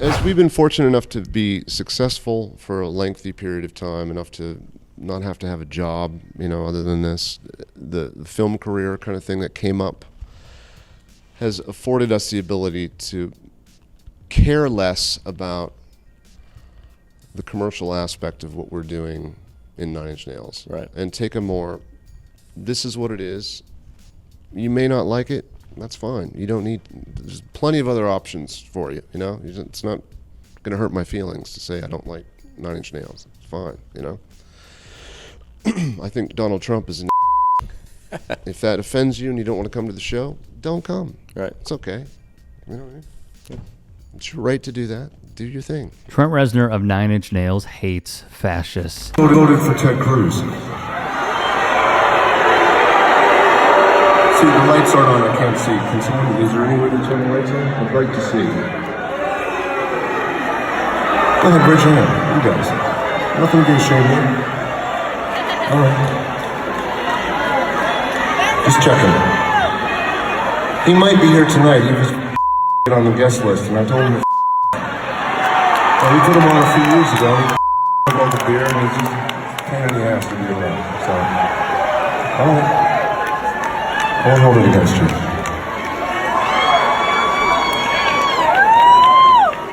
As we've been fortunate enough to be successful for a lengthy period of time, enough to not have to have a job, other than this, the film career kind of thing that came up has afforded us the ability to care less about the commercial aspect of what we're doing in Nine Inch Nails. Right. And take a more, this is what it is. You may not like it. That's fine. You don't need, there's plenty of other options for you, It's not going to hurt my feelings to say I don't like Nine Inch Nails. It's fine, I think Donald Trump is an If that offends you and you don't want to come to the show, don't come. Right. It's okay. It's your right to do that. Do your thing. Trent Reznor of Nine Inch Nails hates fascists. Voted for Ted Cruz. See, the lights aren't on. I can't see. Can someone? Is there any way to turn the lights on? I'd like to see. Go ahead, raise your hand. You guys. Nothing to shame you. All right. Just checking. He might be here tonight. He was on the guest list, and I told him to we put him on a few years ago. He about the beer, and he's just a pain in the ass to be around. So, all right. I won't hold it against you.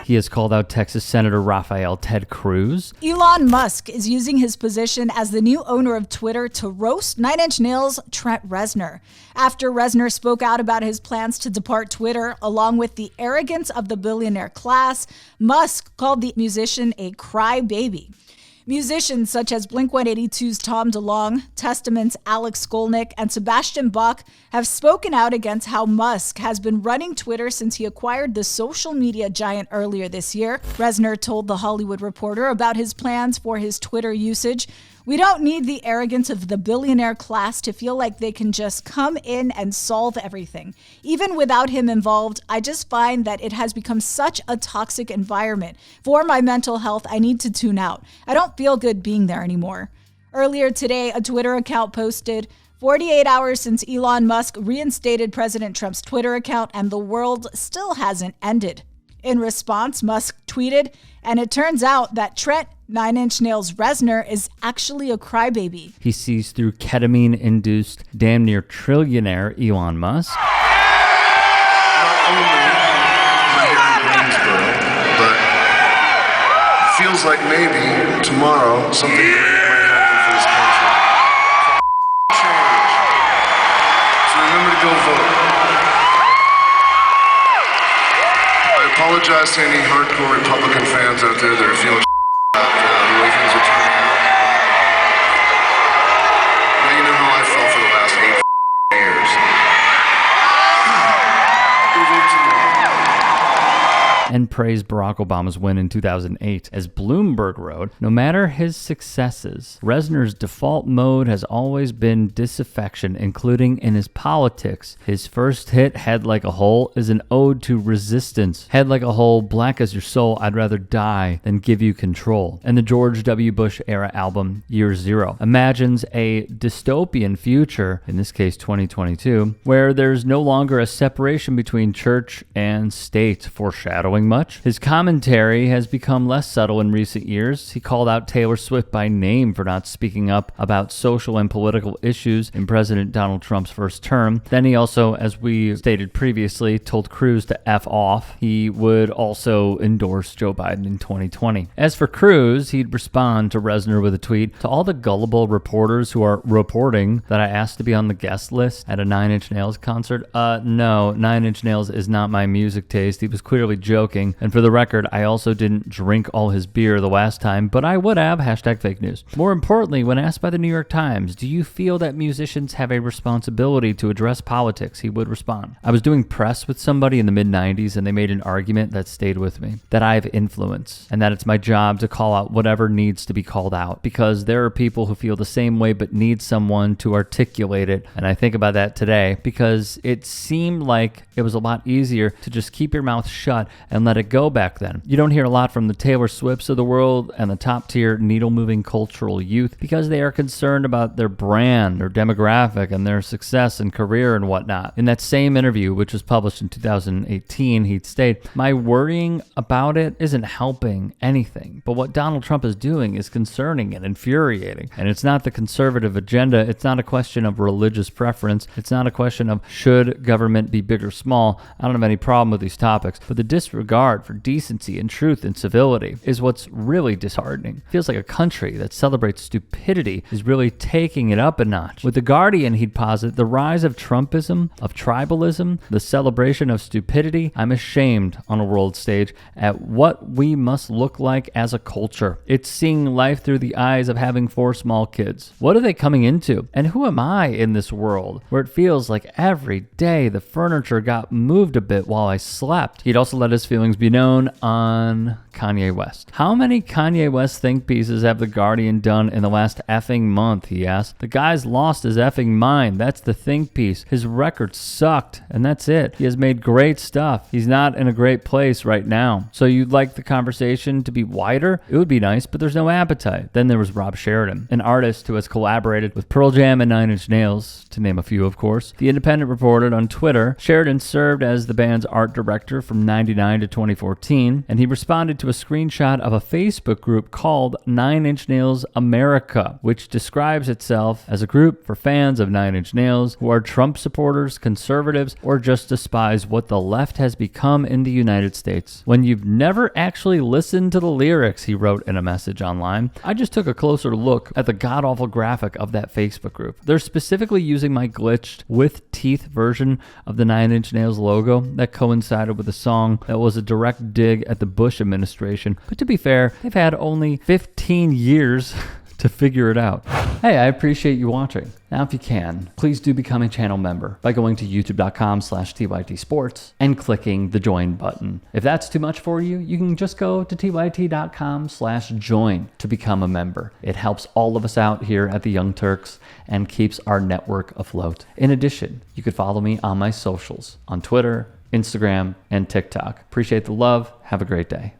He has called out Texas Senator Rafael Ted Cruz. Elon Musk is using his position as the new owner of Twitter to roast Nine Inch Nails' Trent Reznor. After Reznor spoke out about his plans to depart Twitter, along with the arrogance of the billionaire class, Musk called the musician a crybaby. Musicians such as Blink-182's Tom DeLonge, Testament's Alex Skolnick, and Sebastian Bach have spoken out against how Musk has been running Twitter since he acquired the social media giant earlier this year. Reznor told The Hollywood Reporter about his plans for his Twitter usage. "We don't need the arrogance of the billionaire class to feel like they can just come in and solve everything. Even without him involved, I just find that it has become such a toxic environment. For my mental health, I need to tune out. I don't feel good being there anymore." Earlier today, a Twitter account posted, 48 hours since Elon Musk reinstated President Trump's Twitter account and the world still hasn't ended. In response, Musk tweeted, "And it turns out that Trent Nine Inch Nails Reznor is actually a crybaby." He sees through ketamine-induced damn near trillionaire Elon Musk. Not only am I here in Greensboro, but it feels like maybe tomorrow something great might happen for this country. Change. So remember to go vote. I apologize to any hardcore Republican fans out there that are feeling about the way things are turning out. Now you know how I felt for the last 8 years. Go vote tomorrow. And praised Barack Obama's win in 2008. As Bloomberg wrote, no matter his successes, Reznor's default mode has always been disaffection, including in his politics. His first hit, Head Like a Hole, is an ode to resistance. Head like a hole, black as your soul, I'd rather die than give you control. And the George W. Bush era album, Year Zero, imagines a dystopian future, in this case 2022, where there's no longer a separation between church and state, foreshadowing much. His commentary has become less subtle in recent years. He called out Taylor Swift by name for not speaking up about social and political issues in President Donald Trump's first term. Then he also, as we stated previously, told Cruz to F off. He would also endorse Joe Biden in 2020. As for Cruz, he'd respond to Reznor with a tweet, "To all the gullible reporters who are reporting that I asked to be on the guest list at a Nine Inch Nails concert, no, Nine Inch Nails is not my music taste." He was clearly joking. And for the record, I also didn't drink all his beer the last time, but I would have, #fake news. More importantly, when asked by the New York Times, do you feel that musicians have a responsibility to address politics, he would respond, "I was doing press with somebody in the mid-90s and they made an argument that stayed with me, that I have influence and that it's my job to call out whatever needs to be called out, because there are people who feel the same way but need someone to articulate it." And I think about that today because it seemed like it was a lot easier to just keep your mouth shut and let it go back then. You don't hear a lot from the Taylor Swifts of the world and the top-tier needle-moving cultural youth because they are concerned about their brand, their demographic, and their success and career and whatnot. In that same interview, which was published in 2018, he'd state, "My worrying about it isn't helping anything, but what Donald Trump is doing is concerning and infuriating. And it's not the conservative agenda. It's not a question of religious preference. It's not a question of should government be big or small. I don't have any problem with these topics, but the disregard for decency and truth and civility is what's really disheartening. It feels like a country that celebrates stupidity is really taking it up a notch." With The Guardian, he'd posit, "The rise of Trumpism, of tribalism, the celebration of stupidity, I'm ashamed on a world stage at what we must look like as a culture. It's seeing life through the eyes of having 4 small kids. What are they coming into? And who am I in this world where it feels like every day the furniture got moved a bit while I slept?" He'd also let his feelings be known on Kanye West. "How many Kanye West think pieces have The Guardian done in the last effing month?" he asked. "The guy's lost his effing mind. That's the think piece. His record sucked, and that's it. He has made great stuff. He's not in a great place right now. So you'd like the conversation to be wider? It would be nice, but there's no appetite." Then there was Rob Sheridan, an artist who has collaborated with Pearl Jam and 9 Inch Nails, to name a few, of course. The Independent reported on Twitter, Sheridan served as the band's art director from 99 to 2014, and he responded to a screenshot of a Facebook group called 9 Inch Nails America, which describes itself as a group for fans of 9 Inch Nails who are Trump supporters, conservatives, or just despise what the left has become in the United States. "When you've never actually listened to the lyrics," he wrote in a message online, "I just took a closer look at the god-awful graphic of that Facebook group. They're specifically using my glitched with teeth version of the 9 Inch Nails logo that coincided with a song that was a direct dig at the Bush administration. But to be fair, they've had only 15 years to figure it out." Hey, I appreciate you watching. Now, if you can, please do become a channel member by going to youtube.com/TYTsports and clicking the join button. If that's too much for you, you can just go to tyt.com/join to become a member. It helps all of us out here at the Young Turks and keeps our network afloat. In addition, you could follow me on my socials on Twitter, Instagram, and TikTok. Appreciate the love. Have a great day.